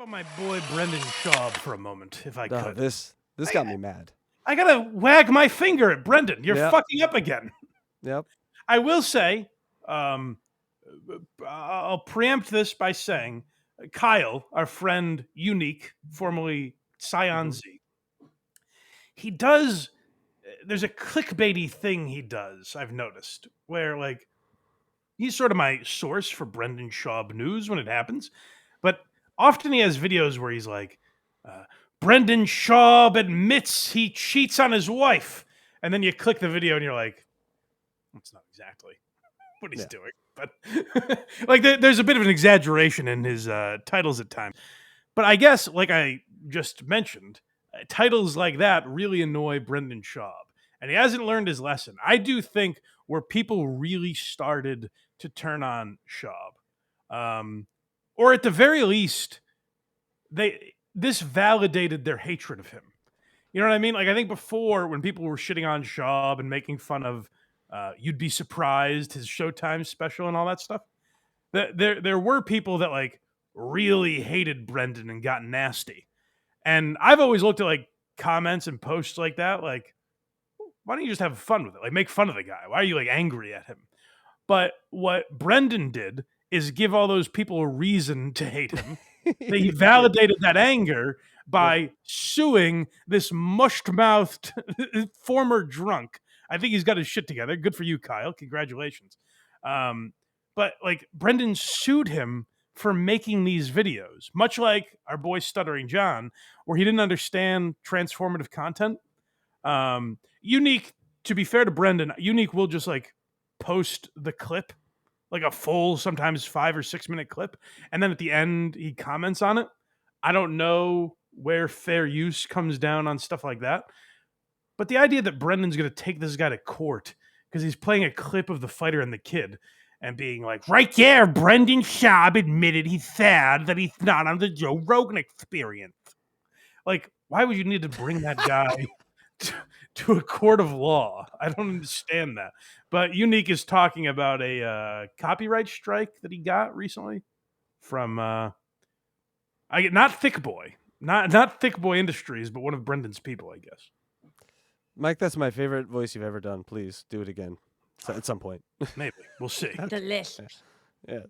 about my boy Brendan Schaub for a moment, if I could. This got me mad. I gotta wag my finger at Brendan. You're fucking up again. Yep. I will say, I'll preempt this by saying, Kyle, our friend Neek, formerly Scion Z, he does. There's a clickbaity thing he does. I've noticed where like he's sort of my source for Brendan Schaub news when it happens, but often he has videos where he's like, Brendan Schaub admits he cheats on his wife. And then you click the video and you're like, that's not exactly what he's doing. But like there's a bit of an exaggeration in his titles at times. But I guess, like I just mentioned, titles like that really annoy Brendan Schaub. And he hasn't learned his lesson. I do think where people really started to turn on Schaub, or at the very least, this validated their hatred of him. You know what I mean? Like, I think before, when people were shitting on Schaub and making fun of You'd Be Surprised, his Showtime special and all that stuff, there were people that like really hated Brendan and got nasty. And I've always looked at like comments and posts like that, like, why don't you just have fun with it? Like, make fun of the guy. Why are you like angry at him? But what Brendan did is give all those people a reason to hate him. He validated that anger by suing this mushed-mouthed former drunk. I think he's got his shit together. Good for you, Kyle. Congratulations. But like Brendan sued him for making these videos, much like our boy Stuttering John, where he didn't understand transformative content. Neek, to be fair to Brendan, Neek will just like post the clip, like a full, sometimes 5 or 6 minute clip, and then at the end he comments on it. I don't know where fair use comes down on stuff like that, but the idea that Brendan's going to take this guy to court because he's playing a clip of the fighter and the kid and being like, right there, Brendan Schaub admitted he's sad that he's not on the Joe Rogan Experience. Like, why would you need to bring that guy to a court of law? I don't understand that. But Neek is talking about a copyright strike that he got recently from not Thick Boy, not Thick Boy Industries, but one of Brendan's people, I guess. Mike, that's my favorite voice you've ever done. Please do it again at some point. Maybe. We'll see. Delicious. Yeah.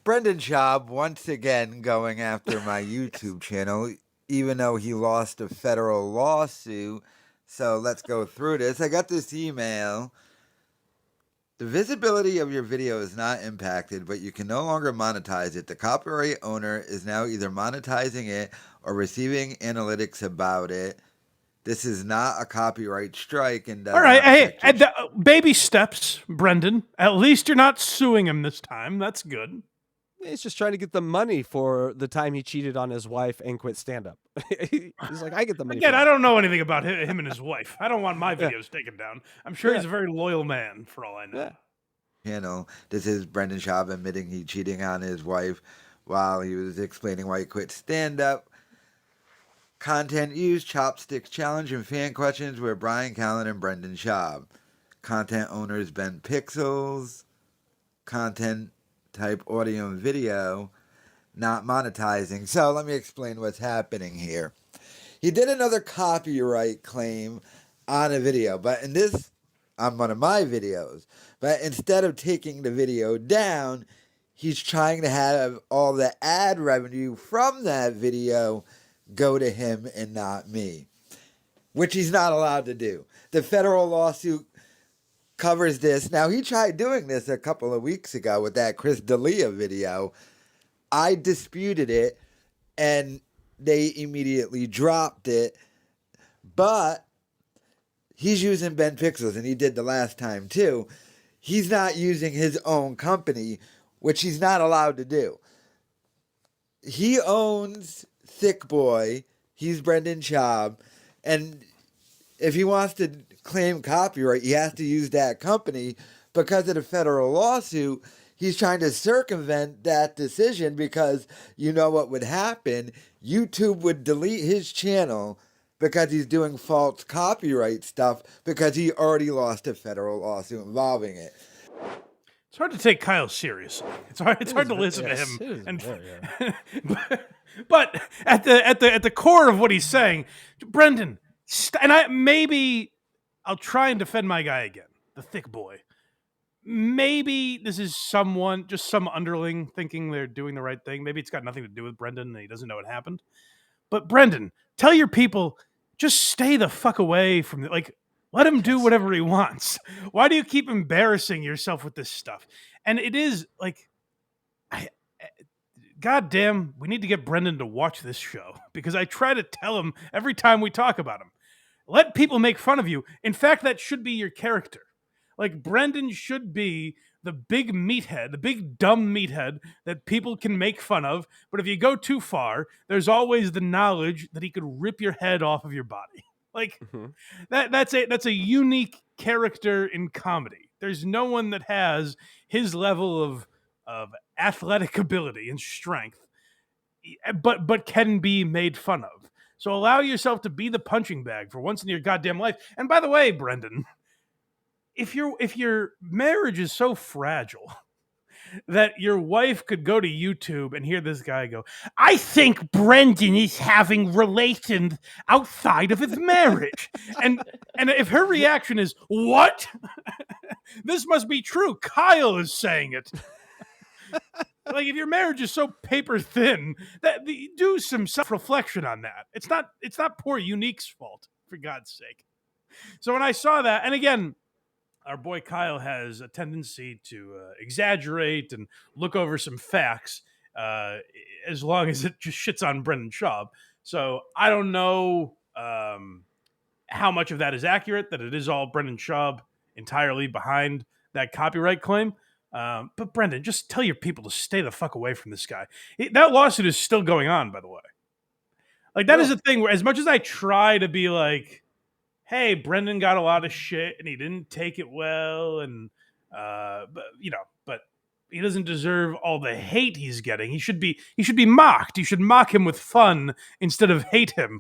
Brendan Schaub once again going after my YouTube channel, even though he lost a federal lawsuit. So let's go through this. I got this email. The visibility of your video is not impacted, but you can no longer monetize it. The copyright owner is now either monetizing it or receiving analytics about it. This is not a copyright strike. And all right, hey, baby steps, Brendan. At least you're not suing him this time. That's good. He's just trying to get the money for the time he cheated on his wife and quit stand-up. He's like, I get the money. Again, I don't know anything about him and his wife. I don't want my videos taken down. I'm sure he's a very loyal man, for all I know. Yeah. This is Brendan Schaub admitting he cheating on his wife while he was explaining why he quit stand-up. Content used, Chopsticks Challenge, and fan questions with Brian Callen and Brendan Schaub. Content owners Ben Pixels. Content type audio and video, not monetizing. So let me explain what's happening here. He did another copyright claim on a video, but in this, on one of my videos, but instead of taking the video down, he's trying to have all the ad revenue from that video go to him and not me, which he's not allowed to do. The federal lawsuit covers this. Now, he tried doing this a couple of weeks ago with that Chris D'Elia video. I disputed it, and they immediately dropped it. But he's using Ben Pixels, and he did the last time too. He's not using his own company, which he's not allowed to do. He owns Thick Boy. He's Brendan Schaub, and if he wants to claim copyright, he has to use that company. Because of the federal lawsuit, he's trying to circumvent that decision, because you know what would happen? YouTube would delete his channel because he's doing false copyright stuff, because he already lost a federal lawsuit involving it. It's hard to take Kyle seriously. It's hard to listen to him. But at the core of what he's saying, Brendan, and I'll try and defend my guy again, the thick boy. Maybe this is just some underling thinking they're doing the right thing. Maybe it's got nothing to do with Brendan and he doesn't know what happened. But Brendan, tell your people, just stay the fuck away from let him do whatever he wants. Why do you keep embarrassing yourself with this stuff? And it is goddamn, we need to get Brendan to watch this show because I try to tell him every time we talk about him. Let people make fun of you. In fact, that should be your character. Like, Brendan should be the big meathead, the big dumb meathead that people can make fun of. But if you go too far, there's always the knowledge that he could rip your head off of your body. Like, that's a unique character in comedy. There's no one that has his level of athletic ability and strength, but can be made fun of. So allow yourself to be the punching bag for once in your goddamn life. And by the way, Brendan, if your marriage is so fragile that your wife could go to YouTube and hear this guy go, I think Brendan is having relations outside of his marriage. and if her reaction is, what? This must be true. Kyle is saying it. Like, if your marriage is so paper thin, do some self-reflection on that. It's not poor Unique's fault, for God's sake. So when I saw that, and again, our boy Kyle has a tendency to exaggerate and look over some facts as long as it just shits on Brendan Schaub. So I don't know how much of that is accurate, that it is all Brendan Schaub entirely behind that copyright claim. But Brendan, just tell your people to stay the fuck away from this guy. That lawsuit is still going on, by the way. Like, that is the thing where, as much as I try to be like, hey, Brendan got a lot of shit and he didn't take it well, and but he doesn't deserve all the hate he's getting. He should be mocked. You should mock him with fun instead of hate him.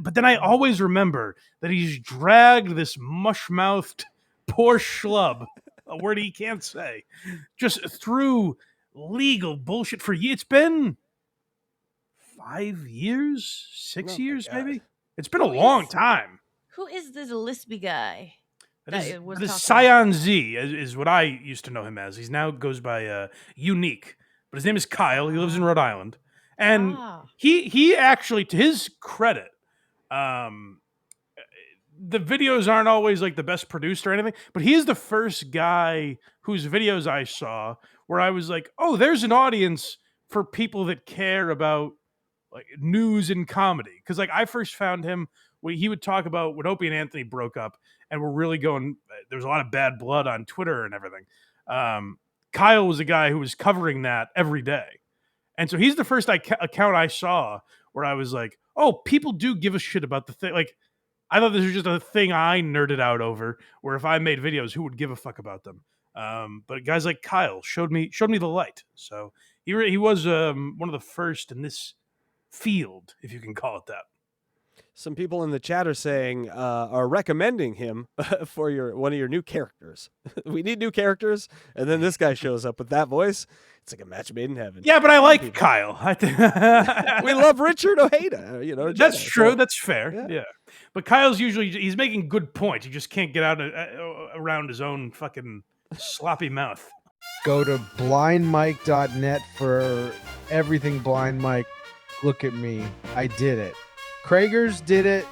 But then I always remember that he's dragged this mush-mouthed poor schlub, a word he can't say, just through legal bullshit for years. It's been 5 years, 6 years, maybe. It's been a long time. Who is this Lispy guy? That is Scion Z, is what I used to know him as. He's now goes by Unique, but his name is Kyle. He lives in Rhode Island, and he actually, to his credit, the videos aren't always like the best produced or anything, but he is the first guy whose videos I saw where I was like, oh, there's an audience for people that care about like news and comedy. Because like I first found him when he would talk about when Opie and Anthony broke up and were really going, there was a lot of bad blood on Twitter and everything. Kyle was a guy who was covering that every day. And so he's the first account I saw where I was like, oh, people do give a shit about the thing. Like, I thought this was just a thing I nerded out over, where if I made videos, who would give a fuck about them? But guys like Kyle showed me the light. So he was one of the first in this field, if you can call it that. Some people in the chat are recommending him for one of your new characters. We need new characters, and then this guy shows up with that voice. It's like a match made in heaven. Yeah, but I like Kyle. We love Richard Ojeda. You know, that's Jedi, true. so. That's fair. Yeah, but Kyle's he's making good points. He just can't get out around his own fucking sloppy mouth. Go to blindmike.net for everything Blind Mike. Look at me. I did it. Kragers did it.